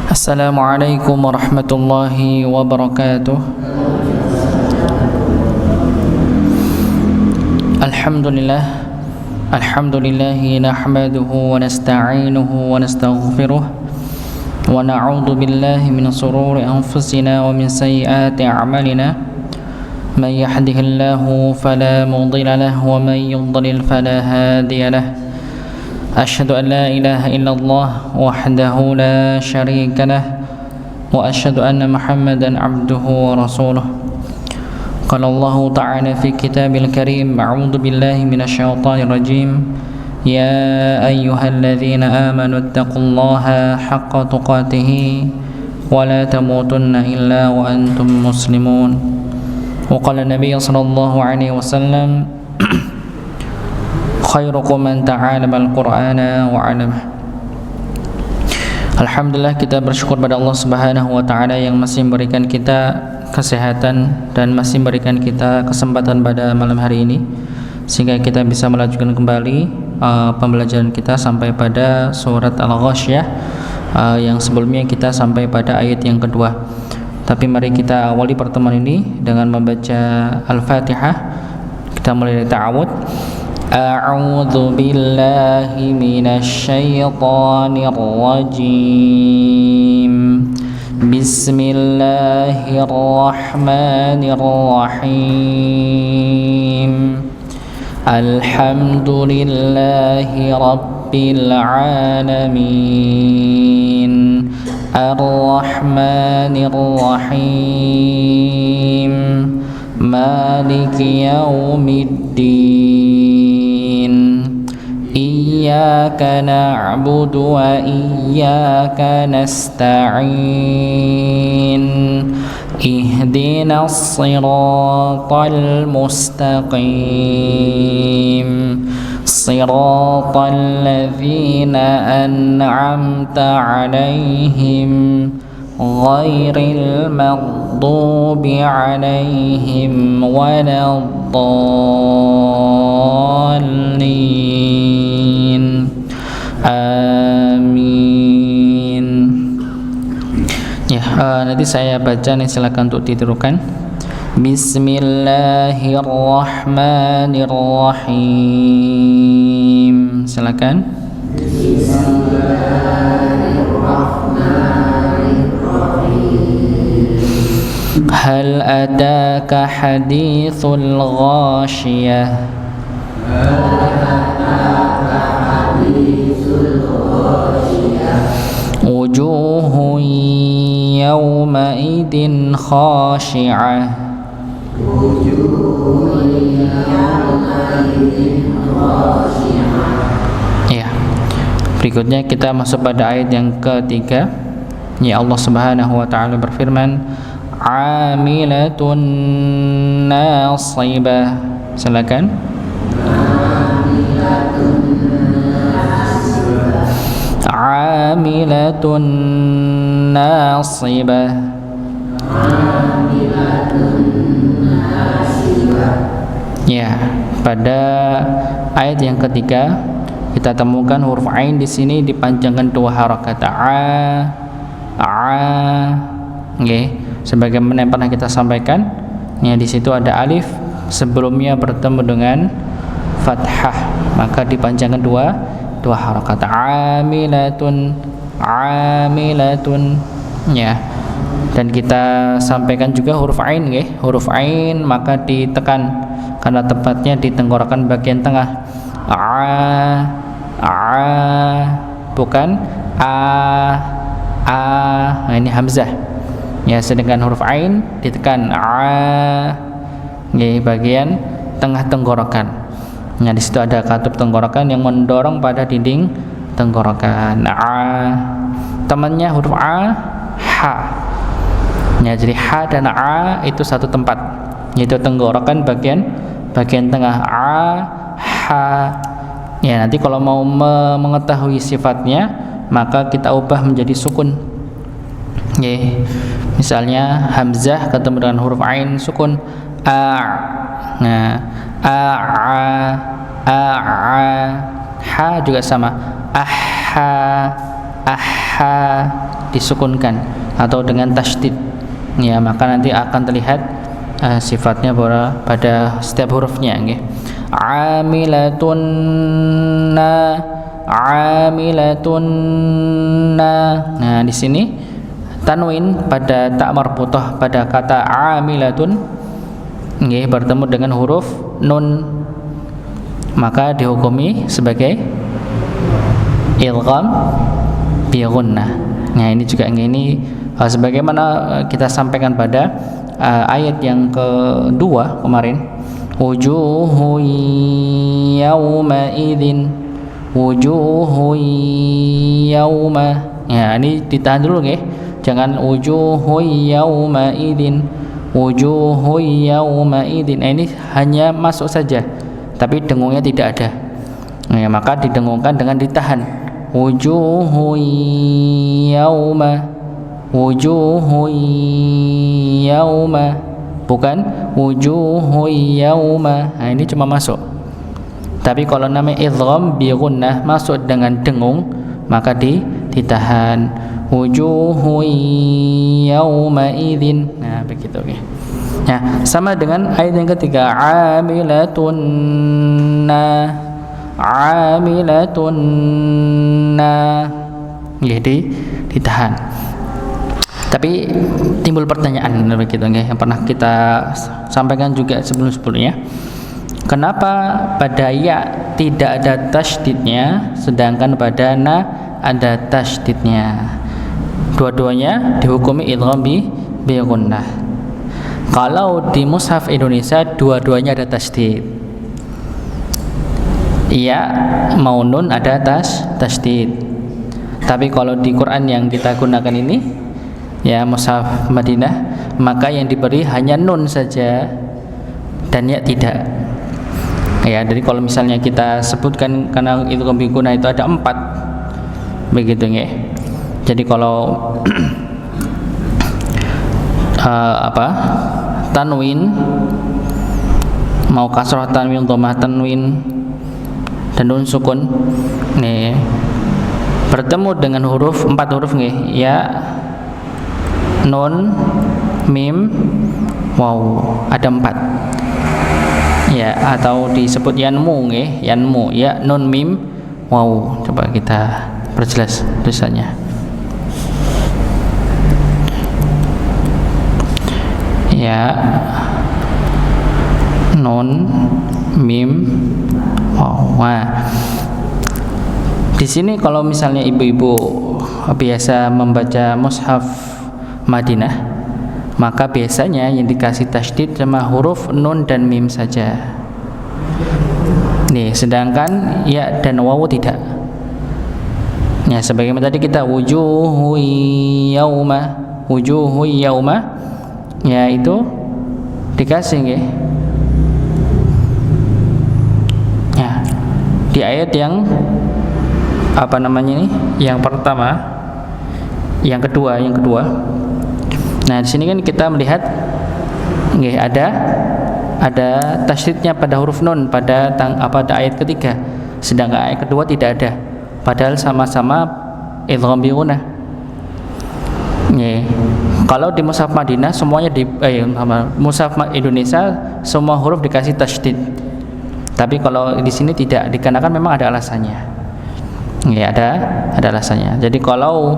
Assalamualaikum warahmatullahi wabarakatuh. Alhamdulillahi nahmaduhu wa nasta'inuhu wa nastaghfiruh wa na'udzu billahi min shururi anfusina wa min sayyiati a'malina. Man yahdihillahu fala mudilla lahu wa man yudlil fala hadiya lahu. أشهد أن لا إله إلا الله وحده لا شريك له وأشهد أن محمدا عبده ورسوله. قال الله تعالى في كتابه الكريم: أعوذ بالله من الشيطان الرجيم. يا أيها الذين آمنوا اتقوا الله حق تقاته ولا تموتن إلا وأنتم مسلمون. وقال النبي صلى الله عليه وسلم: khairukum man ta'allama al-Qur'ana wa 'allama. Alhamdulillah, kita bersyukur pada Allah Subhanahu wa taala yang masih memberikan kita kesehatan dan masih memberikan kita kesempatan pada malam hari ini sehingga kita bisa melanjutkan kembali pembelajaran kita sampai pada surat Al-Ghasyiyah yang sebelumnya kita sampai pada ayat yang kedua. Tapi mari kita awali pertemuan ini dengan membaca Al-Fatihah. Kita mulai dari ta'awudz. أعوذ بالله من الشيطان الرجيم. بسم الله الرحمن الرحيم. الحمد لله رب العالمين. الرحمن الرحيم. مالك يوم الدين. إياك نعبد وإياك نستعين. اهدنا الصراط المستقيم. صراط الذين أنعمت عليهم غير المغضوب عليهم ولا الضالين. Amin. Ya, nanti saya baca nih, silakan untuk ditirukan. Bismillahirrahmanirrahim. Silakan. Hal ataka hadithul ghashiyah. Wujuhun yawmaidin khashi'ah. Ya. Berikutnya kita masuk pada ayat yang ketiga. Ya, Allah Subhanahu wa taala berfirman: Amilatun nasibah. Silakan. Amilatun nasibah. Ya, pada ayat yang ketiga kita temukan huruf ain di sini dipanjangkan dua harakat. Okay. Sebagaimana yang pernah kita sampaikan, ya, di situ ada alif sebelumnya bertemu dengan fathah, maka dipanjangkan dua harakat. Amilatun, ya. Dan kita sampaikan juga huruf ain, ya. Huruf ain maka ditekan karena tepatnya di tenggorokan bagian tengah. Bukan nah, ini hamzah. Ya, sedangkan huruf ain ditekan bagian tengah tenggorokan. Nah, di situ ada katup tenggorokan yang mendorong pada dinding tenggorokan. Temannya huruf ha. Ya, jadi ha dan itu satu tempat, yaitu tenggorokan bagian tengah. Ha. Ya, nanti kalau mau mengetahui sifatnya maka kita ubah menjadi sukun. Misalnya hamzah ketemu dengan huruf ain sukun. Nah, ha juga sama. aha disukunkan atau dengan tasydid, ya maka nanti akan terlihat sifatnya pada setiap hurufnya, nggih. Amilatunna, amilatunna. Nah, di sini tanwin pada ta marbuthah pada kata amilatun, nggih, bertemu dengan huruf nun, maka dihukumi sebagai idgham bi gunnah. Nah, ini juga ini sebagaimana kita sampaikan pada ayat yang kedua kemarin, wujuhu yauma idzin, wujuhu yauma. Ya, ini ditahan dulu nggih. Jangan wujuhu yauma idzin, wujuhu yauma idzin. Nah, ini hanya masuk saja, tapi dengungnya tidak ada. Ya, maka didengungkan dengan ditahan. Wujuhu yauma, wujuhu yauma, bukan wujuhu yauma. Nah, ini cuma masuk. Tapi kalau namanya idgham bi gunnah masuk dengan dengung, maka ditahan. Wujuhu yauma idzin. Nah, begitu ya. Nah, sama dengan ayat yang ketiga, amilatunna, amilatunna. Jadi ditahan. Tapi timbul pertanyaan begitu nggih, yang pernah kita sampaikan juga sebelum-sebelumnya. Kenapa pada ya tidak ada tasydidnya sedangkan pada na ada tasydidnya? Dua-duanya dihukumi idgham bi gunnah. Kalau di mushaf Indonesia dua-duanya ada tasydid. Ya mau nun ada tasydid. Tapi kalau di Quran yang kita gunakan ini, ya mushaf Madinah, maka yang diberi hanya nun saja dan ya tidak. Ya, jadi kalau misalnya kita sebutkan karena itu kebingkungan itu ada 4, begitu ya. Jadi kalau tanwin mau kasrah tanwin, dhammah tanwin dan nun sukun nih bertemu dengan huruf 4 huruf nggih, ya, nun, mim, waw, ada 4. Ya, atau disebut yanmu nggih, yanmu, ya, nun, mim, waw. Coba kita perjelas tulisannya. Ya, nun, mim, waw. Nah, di sini kalau misalnya ibu-ibu biasa membaca mushaf Madinah, maka biasanya yang dikasih tasydid sama huruf nun dan mim saja. Nih, sedangkan ya dan wawu tidak. Ya, sebagaimana tadi kita wujuhu yauma, wujuhu yauma, ya itu dikasih nggih. Ya, di ayat yang apa namanya ini? Yang pertama, yang kedua. Nah, di sini kan kita melihat nggih ada tasydidnya pada huruf nun pada ayat ketiga, sedangkan ayat kedua tidak ada. Padahal sama-sama idgham bi gunnah. Nggih. Kalau di mushaf Madinah semuanya mushaf Indonesia semua huruf dikasih tasydid. Tapi kalau di sini tidak, dikarenakan memang ada alasannya. Ya, ada alasannya. Jadi kalau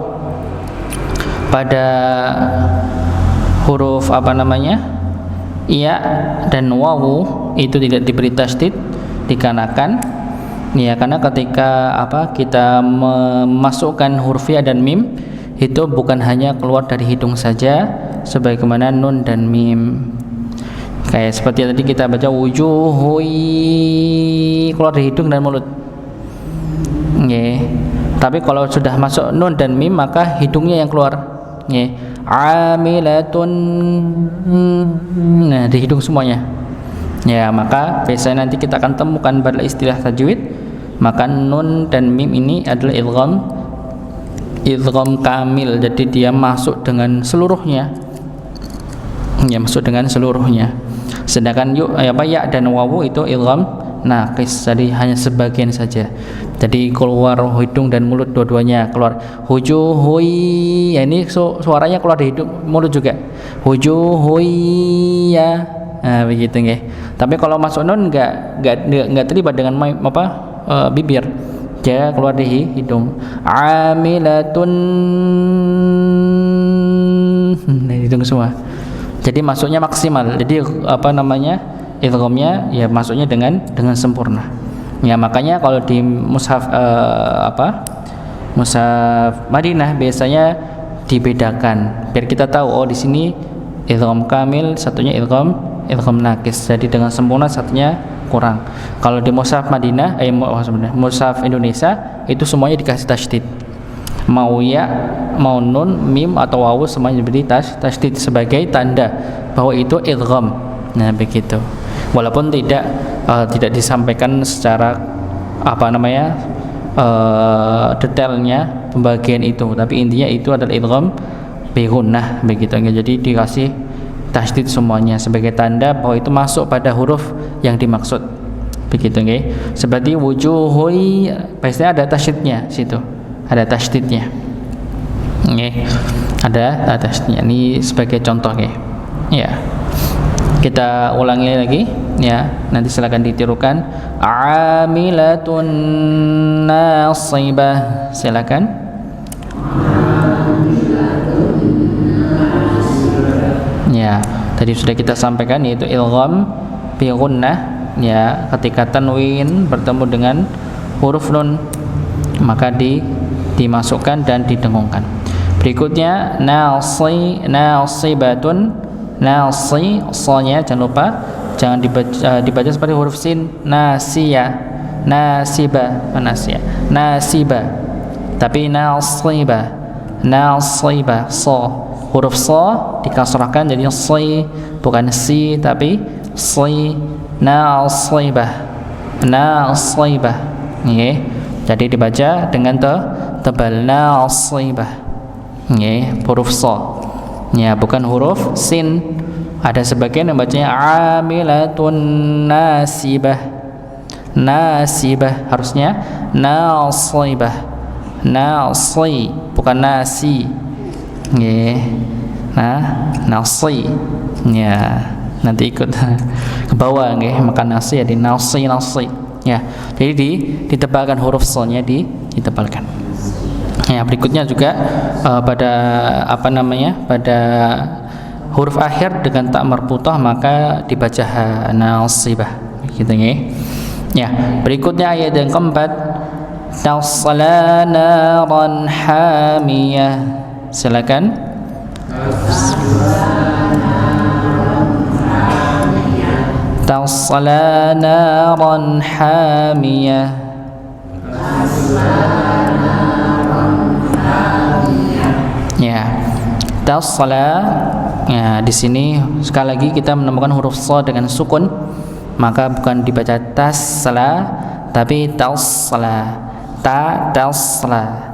pada huruf ya dan wawu itu tidak diberi tasydid dikarenakan ya karena ketika kita memasukkan huruf ya dan mim itu bukan hanya keluar dari hidung saja sebagaimana nun dan mim. Kayak seperti tadi kita baca wujuhu keluar dari hidung dan mulut. Nggih. Tapi kalau sudah masuk nun dan mim maka hidungnya yang keluar. Nggih. Amilatun. Nah, di hidung semuanya. Ya, maka biasanya nanti kita akan temukan pada istilah tajwid, maka nun dan mim ini adalah idgham kamil. Jadi dia masuk dengan seluruhnya. Ya, masuk dengan seluruhnya. Sedangkan ya dan wawu itu idgham naqis, jadi hanya sebagian saja. Jadi keluar hidung dan mulut dua-duanya keluar. Wujuhui, ya ini suaranya keluar di hidung mulut juga. Wujuhui ya. Nah, begitu nggih. Tapi kalau masuk nun enggak terlibat dengan bibir. Dia keluar di hidung. Amilatun, hidung semua. Jadi masuknya maksimal. Jadi idghamnya ya masuknya dengan sempurna. Ya makanya kalau di mushaf mushaf Madinah biasanya dibedakan biar kita tahu, oh di sini idgham kamil, satunya idgham naqis. Jadi dengan sempurna, satunya kurang. Kalau di mushaf Madinah mushaf Indonesia itu semuanya dikasih tasydid. Mau ya, mau nun, mim atau wawu semuanya diberi tasydid sebagai tanda bahwa itu idgham. Nah, begitu. Walaupun tidak disampaikan secara detailnya pembagian itu, tapi intinya itu adalah idgham bi gunnah, begitu. Jadi dikasih tasydid semuanya sebagai tanda bahwa itu masuk pada huruf yang dimaksud, begitu nggih. Seperti wujuhui, pastinya ada tasydidnya situ, ada tasydidnya nggih, ada tasydidnya. Ini sebagai contoh nggih ya. Kita ulangi lagi ya, nanti silakan ditirukan. Amilatun nasibah, silakan. Ya, tadi sudah kita sampaikan yaitu idgham bi gunnah ya, ketika tanwin bertemu dengan huruf nun maka dimasukkan dan didengungkan. Berikutnya nasibatun. Nasi, sonya jangan lupa jangan dibaca seperti huruf sin. Nasiyah, nasibah, nasibah, tapi nasibah, so, huruf so dikasrahkan jadi si, bukan si tapi si. Nasibah, nggih. Jadi dibaca dengan tebal, nasibah, nggih, huruf so ya, bukan huruf sin. Ada sebagian yang bacanya amilatun nasibah, harusnya nasibah, bukan nasi nggih. Nah, nasi ya, nanti ikut ke bawah nggih, makan nasi ya di nasi ya. Jadi ditebalkan huruf so-nya, ditebalkan. Ya, berikutnya juga pada pada huruf akhir dengan tak marbuthah maka dibaca nasibah, gitu nggih. Ya, berikutnya ayat yang keempat, tasla naran hamiyah. Silakan. Tasla naran hamiyah. Ya, tasla. Ya, di sini sekali lagi kita menemukan huruf so dengan sukun, maka bukan dibaca tasla tapi tasla. Tasla.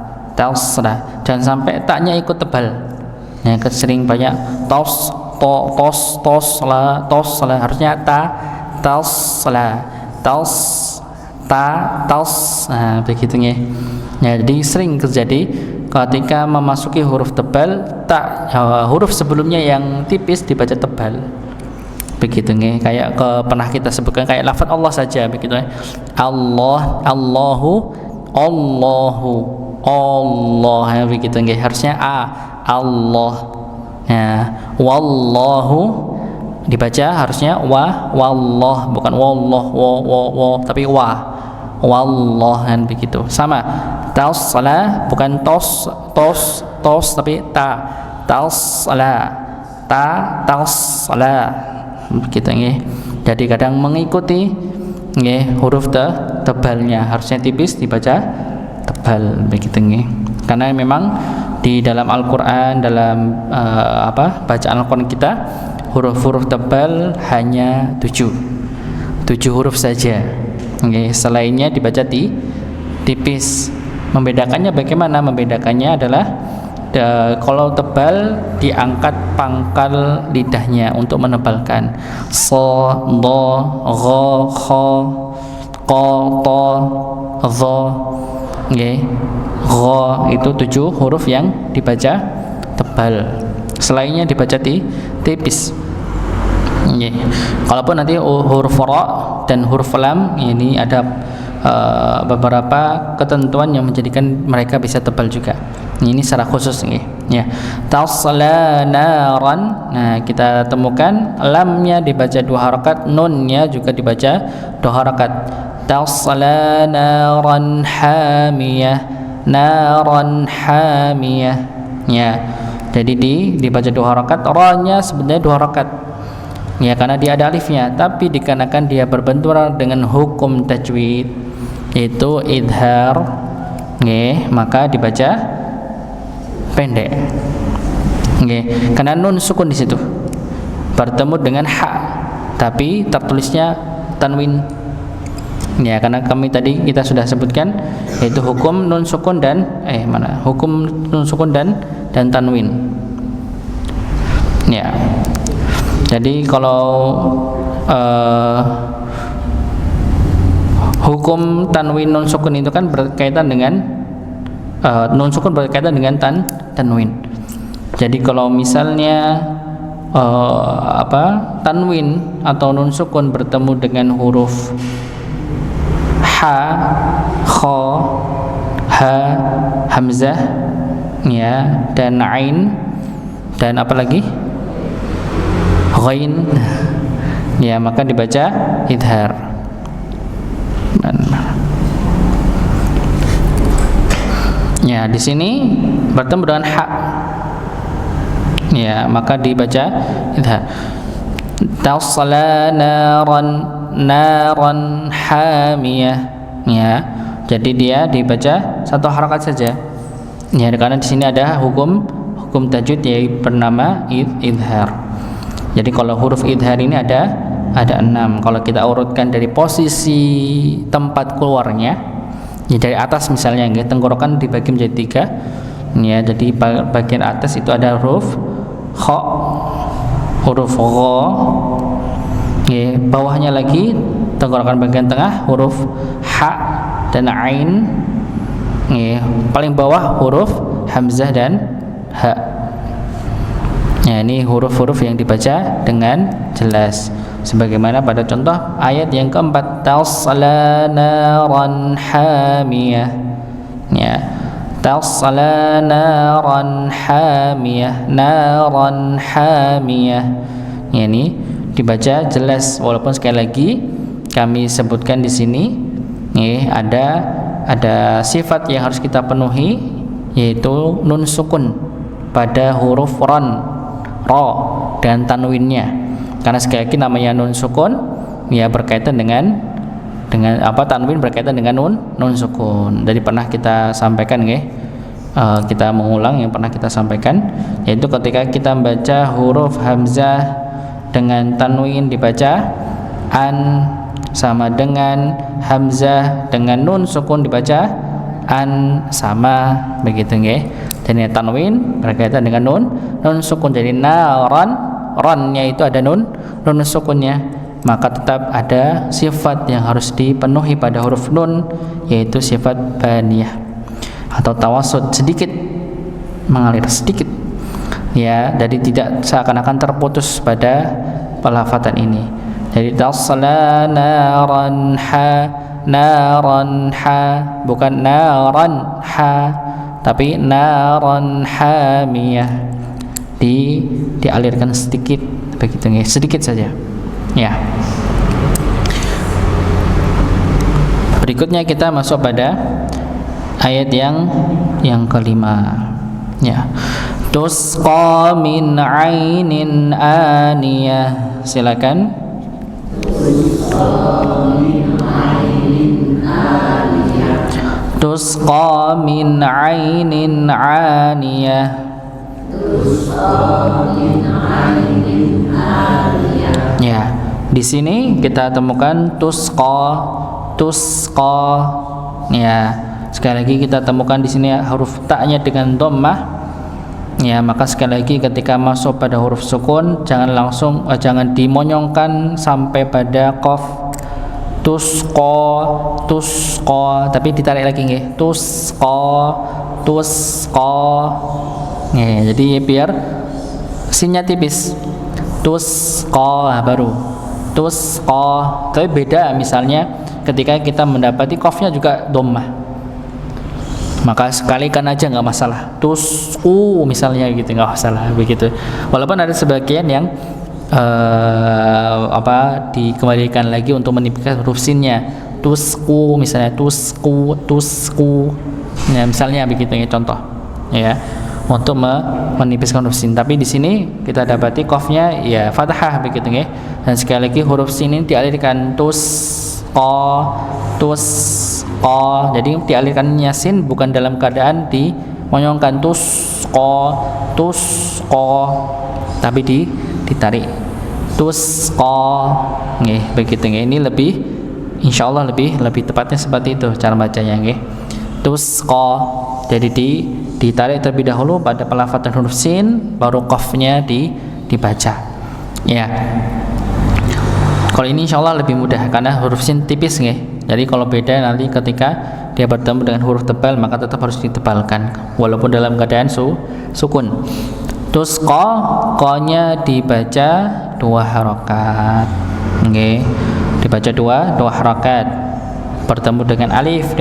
Jangan sampai taknya ikut tebal. Ya, sering banyak tosla. Harusnya tasla. Nah, begitu ya. Ya, jadi sering terjadi ketika memasuki huruf tebal, huruf sebelumnya yang tipis dibaca tebal, begitu nih. Kayak pernah kita sebutkan kayak lafaz Allah saja, begitu ya. Allahu, Allah ya, begitu nih. Harusnya Allah ya. Wallahu dibaca harusnya wallah, bukan wallah tapi wallah kan, begitu. Sama tasla, bukan tos tapi tasla, begitu nggih. Jadi kadang mengikuti nggih huruf tebalnya, harusnya tipis dibaca tebal, begitu nggih. Karena memang di dalam Al-Qur'an, dalam bacaan Al-Qur'an kita, huruf-huruf tebal hanya 7 huruf saja. Okay, selainnya dibaca tipis. Membedakannya bagaimana? Membedakannya adalah kalau tebal diangkat pangkal lidahnya untuk menebalkan. So, do, gho, kho. qa, ta, dha, nggih. Gha itu 7 huruf yang dibaca tebal. Selainnya dibaca tipis. Nggih. Kalaupun nanti huruf ra dan huruf lam ini ada beberapa ketentuan yang menjadikan mereka bisa tebal juga. Ini secara khusus nggih. Ya. Tasla naran. Nah, kita temukan lamnya dibaca 2 harakat, nunnya juga dibaca 2 harakat. Tasla naran hamiyah. Naran hamiyah. Ya. Jadi dibaca 2 harakat, ra-nya sebenarnya 2 harakat. Ya, karena dia ada alifnya, tapi dikarenakan dia berbenturan dengan hukum tajwid yaitu idhar, nggih, maka dibaca pendek. Nggih, karena nun sukun di situ. Bertemu dengan ha, tapi tertulisnya tanwin. Ya, karena kami tadi kita sudah sebutkan yaitu hukum nun sukun dan hukum nun sukun dan tanwin. Ya. Jadi kalau hukum tanwin nun sukun itu kan berkaitan dengan nun sukun berkaitan dengan tanwin. Jadi kalau misalnya tanwin atau nun sukun bertemu dengan huruf ha, kha, ha, hamzah, ya, dan ain, dan apa lagi? Ghain, ya, maka dibaca idhar. Ya, di sini bertemu dengan ha, ya, maka dibaca idhar. Tasla naran hamiyah, ya, jadi dia dibaca 1 harakat saja. Ya, karena di sini ada hukum tajwid yang bernama idhar. Jadi kalau huruf idhar ini ada 6. Kalau kita urutkan dari posisi tempat keluarnya, ya, dari atas misalnya, ya, tenggorokan dibagi menjadi 3. Ya, jadi bagian atas itu ada huruf kha, huruf gha. Ya, bawahnya lagi tenggorokan bagian tengah huruf ha dan ain. Ya, paling bawah huruf hamzah dan ha. Ya, ini huruf-huruf yang dibaca dengan jelas sebagaimana pada contoh ayat yang keempat, tasla naran hamiyah. Ya, tasla naran hamiyah, naran hamiyah. Ya, ini dibaca jelas walaupun sekali lagi kami sebutkan di sini, ya, ada sifat yang harus kita penuhi yaitu nun sukun pada huruf ra dan tanwinnya. Karena sekali lagi namanya nun sukun, ya, berkaitan dengan tanwin berkaitan dengan nun sukun. Jadi pernah kita sampaikan, nggih. Kita mengulang yang pernah kita sampaikan, yaitu ketika kita membaca huruf hamzah dengan tanwin dibaca an, sama dengan hamzah dengan nun sukun dibaca an, sama, begitu, nggih. Dan tanwin berkaitan dengan nun sukun. Jadi naran, ran-nya itu ada nun sukunnya, maka tetap ada sifat yang harus dipenuhi pada huruf nun, yaitu sifat baniyah atau tawassut, sedikit mengalir sedikit, ya, jadi tidak seakan-akan terputus pada pelafatan ini. Jadi tasla naran ha, bukan naran ha, tapi naran hamiyah, dialirkan sedikit, begitu, nggih, sedikit saja. Ya. Berikutnya kita masuk pada ayat yang kelima. Ya. Tusqa min ainin aniyah. Silakan. Tusqa min ainin aniyah. Ya, di sini kita temukan tusqa. Ya, sekali lagi kita temukan di sini huruf ta-nya dengan dhammah. Ya, maka sekali lagi ketika masuk pada huruf sukun jangan dimonyongkan sampai pada qaf. tusqa, tapi ditarik lagi nggih. Tusqa. Nggih, jadi biar sinnya tipis. Tusqa baru. Tusqa. Tapi beda misalnya ketika kita mendapati qafnya juga dhammah. Maka sekalikan aja nggak masalah. Tusqu misalnya gitu nggak masalah begitu. Walaupun ada sebagian yang dikembalikan lagi untuk menipiskan huruf sinnya. Tusqu misalnya tusqu. Ya, misalnya begitu ya contoh. Ya. Untuk menipiskan huruf sin. Tapi di sini kita dapati qafnya ya fathah begitu ya. Dan sekali lagi huruf sin ini dialirkan tusqa. Jadi dialirkannya sin bukan dalam keadaan dimonyongkan tusqa, tapi ditarik tusqa. Nggih, begitu nggih. Ini lebih insyaallah lebih tepatnya seperti itu cara bacanya nggih. Tusqa. Jadi ditarik terlebih dahulu pada pelafatan huruf sin, baru qafnya dibaca. Ya. Kalau ini insyaallah lebih mudah karena huruf sin tipis nggih. Jadi kalau beda nanti ketika dia bertemu dengan huruf tebal maka tetap harus ditebalkan walaupun dalam keadaan sukun. Tusqa, qa-nya dibaca 2 harakat. Nggih. Dibaca 2 harakat. Bertemu dengan alif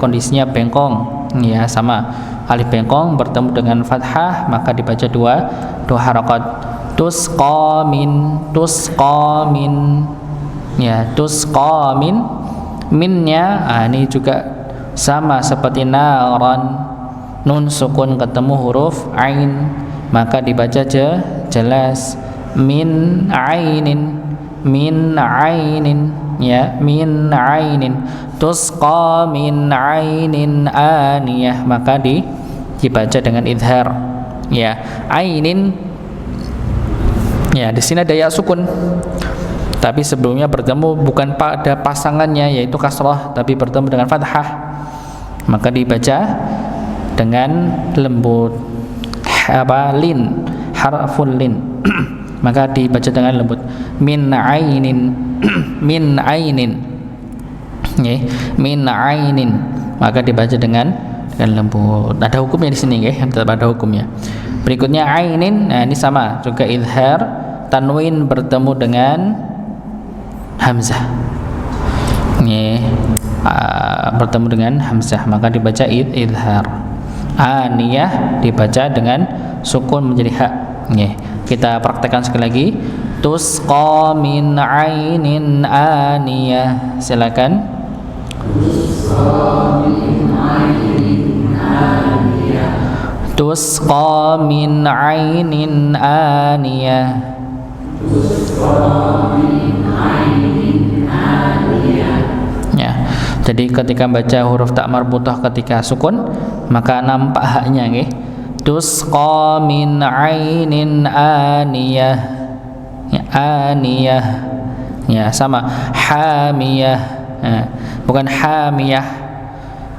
kondisinya bengkong. Ya, sama. Alif bengkong bertemu dengan fathah maka dibaca 2 harakat. Tusqa min. Ya, tusqa min. Minnya ini juga sama seperti naran. Nun sukun ketemu huruf ain maka dibaca jelas min ainin ya, min ainin. Tusqa min ainin aniyah maka dibaca dengan idhar ya. Ainin ya, di sini ada ya sukun. Tapi sebelumnya bertemu bukan pada pasangannya yaitu kasrah tapi bertemu dengan fathah. Maka dibaca dengan lembut. Lin, harful lin. Maka dibaca dengan lembut. Min ainin. Min ainin. Maka dibaca dengan lembut. Ada hukumnya di sini nggih, tetap ada hukumnya. Berikutnya ainin. Nah, ini sama juga idhar, tanwin bertemu dengan hamzah. Bertemu dengan hamzah maka dibaca idhar. Aniyah dibaca dengan sukun menjadi ha. Kita praktekkan sekali lagi. Tusqa min ainin aniyah. Silakan. Tusqa min ainin aniyah. Tusqa min ainin aniyah. Ya, jadi ketika baca huruf tak marbutah ketika sukun maka nampak haknya nggih. Tusqa min ainin aniyah. Ya, aniyah. Ya, sama hamiyah. Bukan hamiyah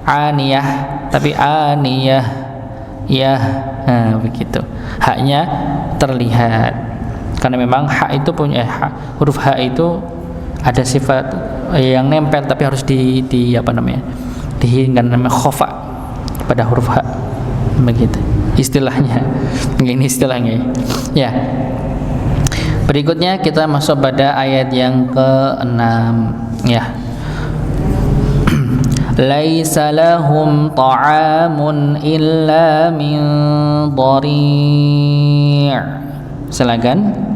aniyah tapi aniyah. Ya, begitu. Haknya terlihat. Karena memang hak itu punya huruf hak itu ada sifat yang nempel tapi harus dihilangkan namanya khofa pada huruf hak begitu istilahnya. Ini istilahnya ya. Berikutnya kita masuk pada ayat yang ke-6 ya. Laisa lahum ta'amun illa min dhari'. Silakan.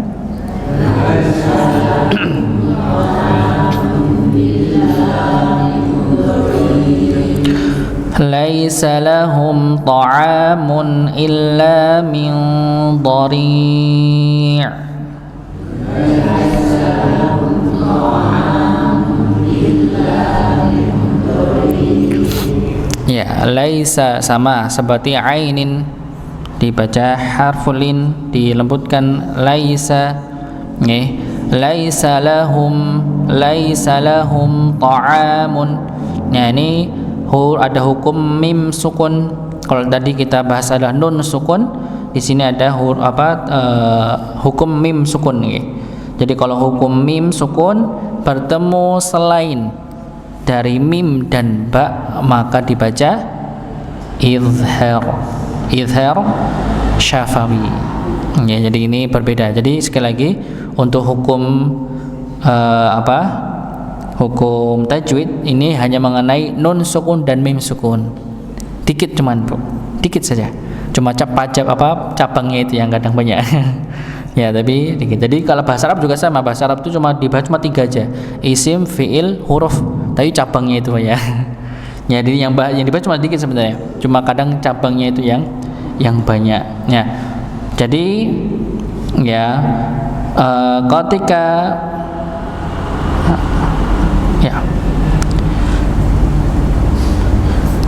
Laisa lahum ta'amun illa min dhari'. Ya, laisa sama seperti ainin dibaca harfulin dilembutkan laisa. Laisa lahum ta'amun. Nah, ini ada hukum mim sukun. Kalau tadi kita bahas adalah nun sukun, di sini ada hukum mim sukun. Jadi kalau hukum mim sukun bertemu selain dari mim dan ba maka dibaca izhar. Izhar syafawi. Ya, jadi ini berbeda. Jadi sekali lagi untuk hukum hukum tajwid ini hanya mengenai nun sukun dan mim sukun. Dikit cuman, Bu. Dikit saja. Cuma cabangnya itu yang kadang banyak. Ya, tapi dikit. Jadi kalau bahasa Arab juga sama. Bahasa Arab itu cuma dibahas 3 aja. Isim, fiil, huruf. Tapi cabangnya itu ya. Ya, jadi yang dibahas cuma dikit sebenarnya. Cuma kadang cabangnya itu yang banyak. Ya. Jadi ya ketika ya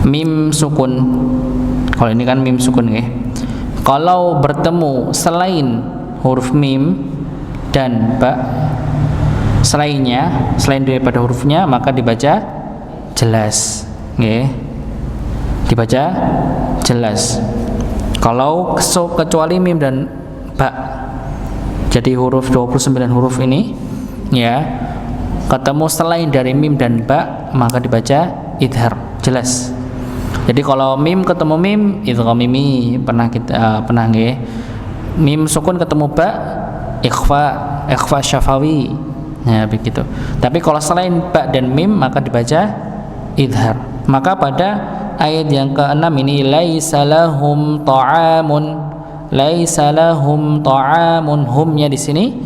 mim sukun, kalau ini kan mim sukun ya, kalau bertemu selain huruf mim dan ba selain daripada hurufnya maka dibaca jelas ya. Dibaca jelas. Kalau kecuali mim dan ba, jadi huruf 29 huruf ini ya, ketemu selain dari mim dan ba maka dibaca idhar, jelas. Jadi kalau mim ketemu mim idgham mimi, pernah nggih. Mim sukun ketemu ba ikhfa syafawi. Nah, begitu. Tapi kalau selain ba dan mim maka dibaca idhar. Maka pada ayat yang ke-6 ini laisa lahum ta'amun, humnya di sini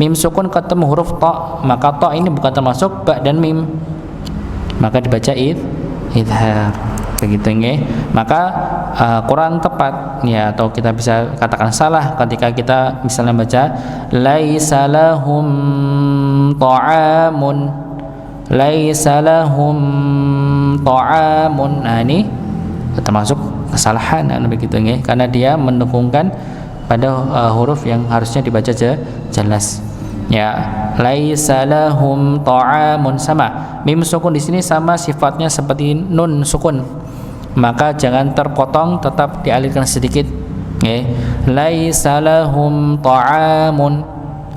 mim sukun ketemu huruf ta, maka ta ini bukan termasuk ba dan mim, maka dibaca idhar. Begitu nggih. Maka kurang tepat ya, atau kita bisa katakan salah ketika kita misalnya baca laisa lahum ta'amun. Nah, ini termasuk kesalahan begitu nggih, karena dia mendukungkan pada huruf yang harusnya dibaca jelas. Ya, laisa lahum ta'amun, sama mim sukun di sini sama sifatnya seperti nun sukun, maka jangan terpotong, tetap dialihkan sedikit nggih. Laisa lahum ta'amun,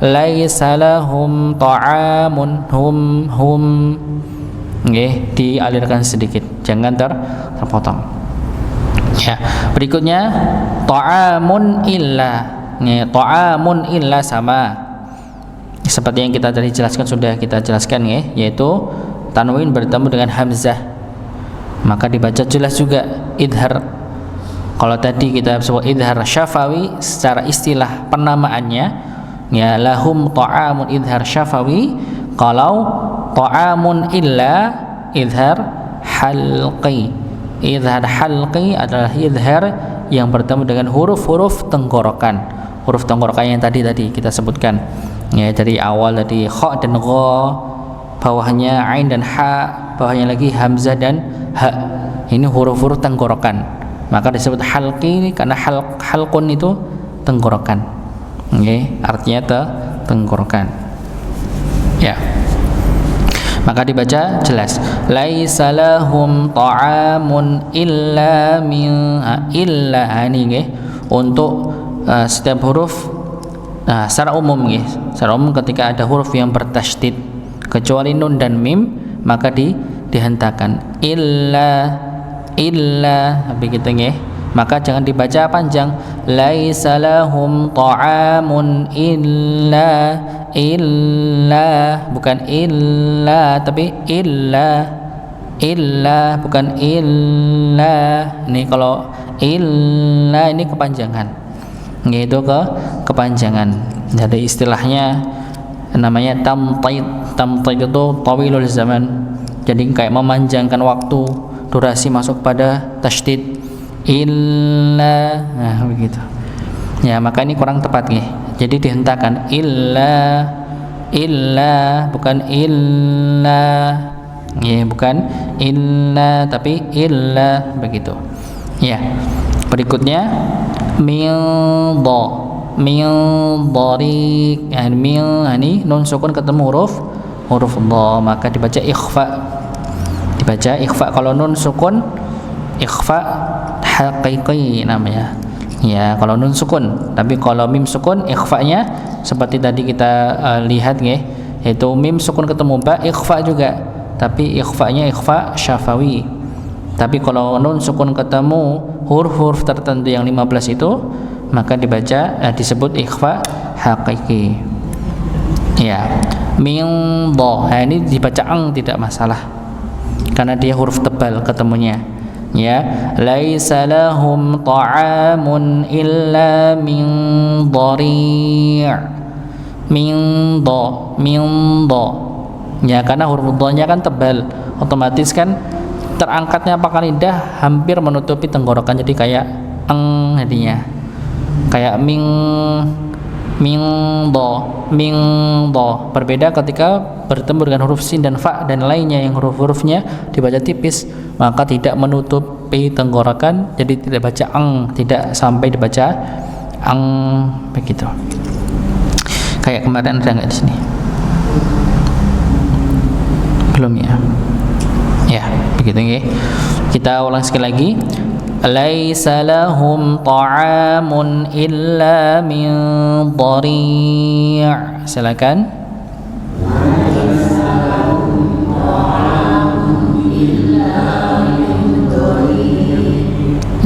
laisa lahum ta'amun, hum nggih, dialirkan sedikit, jangan terpotong. Ya, berikutnya ta'amun illa. Nggih, ta'amun illa sama seperti yang kita tadi sudah kita jelaskan ya, yaitu tanwin bertemu dengan hamzah maka dibaca jelas juga idhar. Kalau tadi kita sebut idhar syafawi secara istilah penamaannya ya, lahum ta'amun idhar syafawi. Kalau ta'amun illa idhar halqi. Idhar halqi adalah idhar yang bertemu dengan huruf-huruf tenggorokan. Huruf tenggorokan yang tadi kita sebutkan ya, dari awal tadi kha dan gha, bawahnya ain dan ha, bawahnya lagi hamzah dan ha. Ini huruf-huruf tenggorokan, maka disebut halqi karena halqun itu tenggorokan. Okay, artinya tenggorokan. Ya. Maka dibaca jelas. Laisa lahum ta'amun illa min illa, ini nggih. Untuk setiap huruf secara umum nggih. Secara umum ketika ada huruf yang bertasydid kecuali nun dan mim maka dihentakan. Illa begitu nggih. Maka jangan dibaca panjang. Laisa lahum ta'amun illa, bukan illa tapi illa, bukan illa. Ini kalau illa ini kepanjangan, yaitu kepanjangan. Jadi istilahnya namanya tamtid itu tawilul zaman, jadi kayak memanjangkan waktu, durasi masuk pada tasydid illa. Nah, begitu ya, maka ini kurang tepat nih, jadi dihentakan illa, bukan illa ya, bukan illa tapi illa, begitu ya. Berikutnya min dharik, ini nun sukun ketemu huruf dha maka dibaca ikhfa. Kalau nun sukun ikhfa haqiqi namanya ya, kalau nun sukun. Tapi kalau mim sukun ikhfanya seperti tadi kita lihat nggih, Yaitu mim sukun ketemu ba, ikhfa juga. Tapi ikhfanya ikhfa syafawi. Tapi kalau nun sukun ketemu huruf-huruf tertentu yang 15 itu, maka dibaca disebut ikhfa hakiki. Ya, min dha. Nah, ini dibaca ang tidak masalah. Karena dia huruf tebal ketemunya. Ya, laisa lahum ta'amun illa min dhari'. Min dha. Ya, karena huruf dha-nya kan tebal, otomatis kan terangkatnya pangkal lidah hampir menutupi tenggorokan, jadi kayak eng jadinya. Kayak min dha. Berbeda ketika bertemu dengan huruf sin dan fa dan lainnya yang huruf-hurufnya dibaca tipis, maka tidak menutupi tenggorokan, jadi tidak baca ang, tidak sampai dibaca ang begitu. Kayak kemarin ada nggak di sini? Belum ya? Ya, begitu ya. Kita ulang sekali lagi. Laisa lahum ta'amun illa min dhari'. Silakan.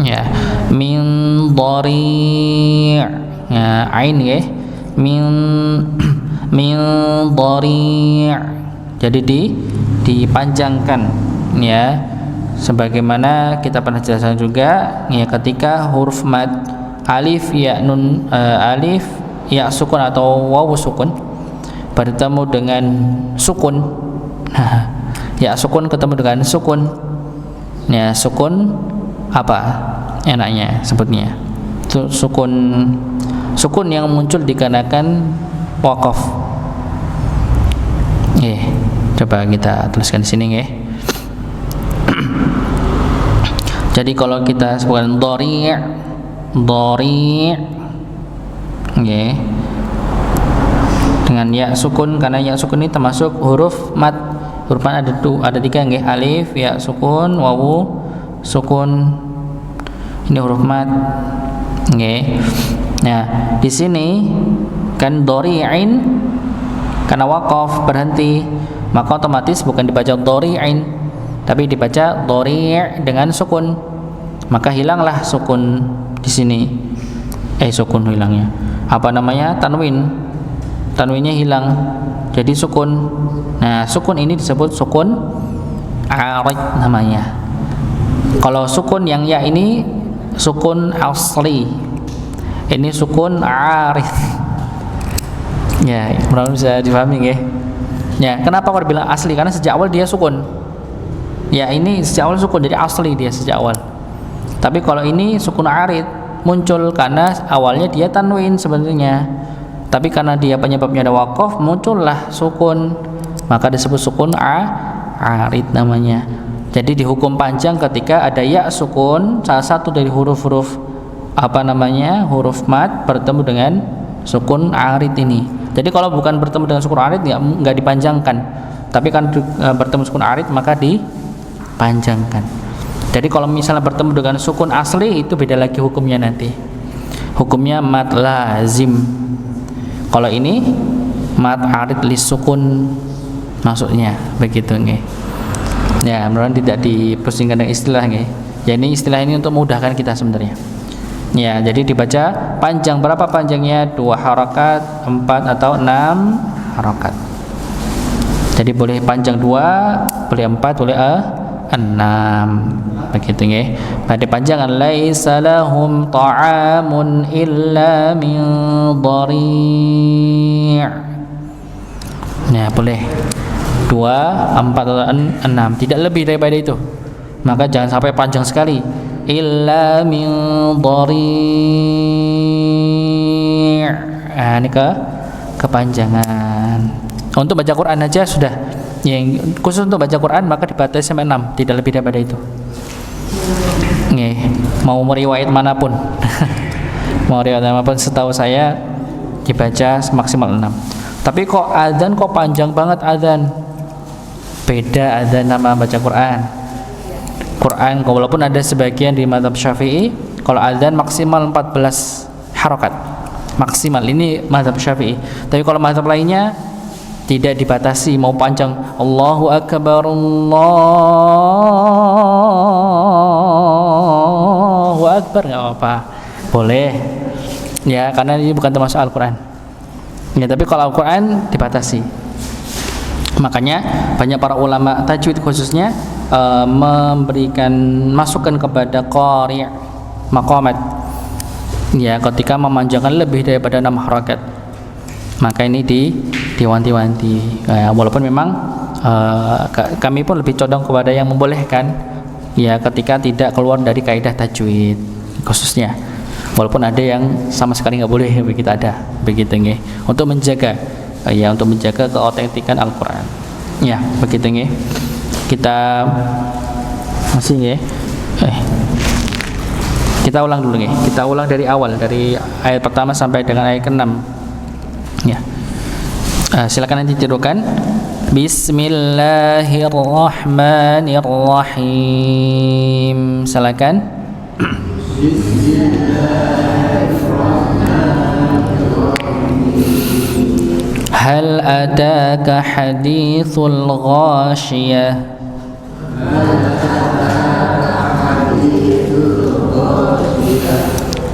Ya, min dhari'. Ya, ain ya. Min dhari'. Jadi dipanjangkan ya, sebagaimana kita pernah jelaskan juga ya, ketika huruf mad alif ya nun alif ya sukun atau wawu sukun bertemu dengan sukun. Ya sukun ketemu dengan sukun. Ya sukun apa enaknya sebutnya? Sukun yang muncul dikarenakan waqaf. Coba kita tuliskan di sini ya. Jadi kalau kita sebutkan dhari', dengan ya sukun, karena ya sukun ini termasuk huruf mad. Huruf mad ada tiga nggih, alif, ya sukun, wawu sukun. Ini huruf mad. Nggih. Nah, di sini kan dhari'in karena waqaf berhenti, maka otomatis bukan dibaca dhari'in, tapi dibaca dhari' dengan sukun. Maka hilanglah sukun di sini. Sukun hilangnya. Apa namanya? Tanwin. Tanwinnya hilang. Jadi sukun. Nah, sukun ini disebut sukun arid namanya. Kalau sukun yang ya ini sukun asli. Ini sukun arid. Ya, mudah-mudahan bisa dipahami ya. Ya, kenapa kalau bilang asli? Karena sejak awal dia sukun. Ya, ini sejak awal sukun, jadi asli dia sejak awal. Tapi kalau ini sukun arid muncul karena awalnya dia tanwin sebenarnya. Tapi karena dia penyebabnya ada waqaf, muncullah sukun. Maka disebut sukun arid namanya. Jadi dihukum panjang ketika ada ya sukun, salah satu dari huruf-huruf huruf mad bertemu dengan sukun arid ini. Jadi kalau bukan bertemu dengan sukun arid nggak dipanjangkan, tapi kan bertemu sukun arid maka dipanjangkan. Jadi kalau misalnya bertemu dengan sukun asli itu beda lagi hukumnya nanti. Hukumnya mad lazim. Kalau ini mad arid li sukun maksudnya begitu nggih. Ya, mudah-mudahan tidak dipusingkan dengan istilah nggih. Ya, ini istilah ini untuk memudahkan kita sebenarnya. Ya, jadi dibaca panjang. Berapa panjangnya? 2 harakat, 4 atau 6 harakat. Jadi boleh panjang 2, boleh 4, boleh 6. Begitu nggih. Pada panjangan laisa lahum ta'amun illa min dhari'. Ya, boleh 2, 4 atau 6, tidak lebih daripada itu. Maka jangan sampai panjang sekali. Illa min dhari'. Nah, ini kepanjangan. Untuk baca Quran aja sudah. Yang khusus untuk baca Quran maka dibatasi sampai 6, tidak lebih daripada itu. Nih, mau meriwayat manapun. Mau riwayat manapun setahu saya dibaca maksimal 6. Tapi kok adzan kok panjang banget adzan. Beda adzan sama baca Quran. Quran walaupun ada sebagian di mazhab Syafi'i kalau adzan maksimal 14 harakat. Maksimal ini mazhab Syafi'i. Tapi kalau mazhab lainnya tidak dibatasi mau panjang Allahu Akbar Allahu Akbar nggak apa-apa, boleh ya, karena ini bukan termasuk Al-Quran ya. Tapi kalau Al-Quran dibatasi, makanya banyak para ulama tajwid khususnya memberikan masukan kepada qari' maqamat ya, ketika memanjangkan lebih daripada 6 harakat, maka ini diwanti-wanti ya, walaupun memang kami pun lebih condong kepada yang membolehkan ya, ketika tidak keluar dari kaidah tajwid khususnya, walaupun ada yang sama sekali nggak boleh begitu, ada begitu nggih, untuk menjaga ya, untuk menjaga keautentikan Al-Quran ya, begitu nggih. Kita masih nggih, kita ulang dulu nggih, kita ulang dari awal, dari ayat pertama sampai dengan ayat ke-6 ya. Silakan nanti tirukan. Bismillahirrahmanirrahim. Silakan. Hal ataka hadithul ghashiyah.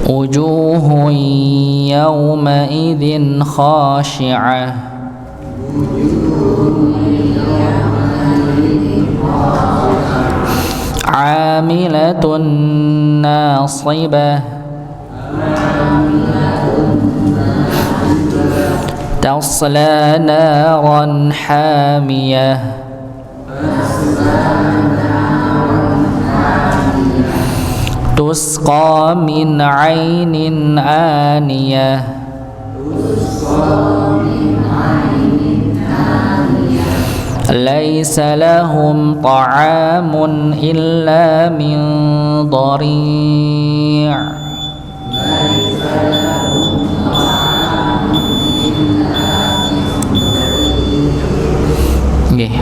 Wujuhun yawmaidhin khashi'ah. Amilatun nasibah. Tasla naran hamiyah. Tusqa min ainin aniyah. Laisa lahum ta'amun illa min dhari'.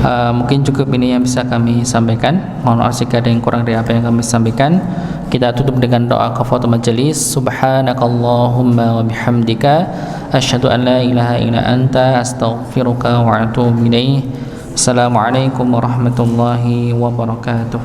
Mungkin cukup ini yang bisa kami sampaikan. Mohon maaf jika ada yang kurang dari apa yang kami sampaikan. Kita tutup dengan doa kafaratul majelis. Subhanakallahumma wa bihamdika asyhadu an la ilaha illa anta astaghfiruka wa atubu ilaik. Assalamualaikum warahmatullahi wabarakatuh.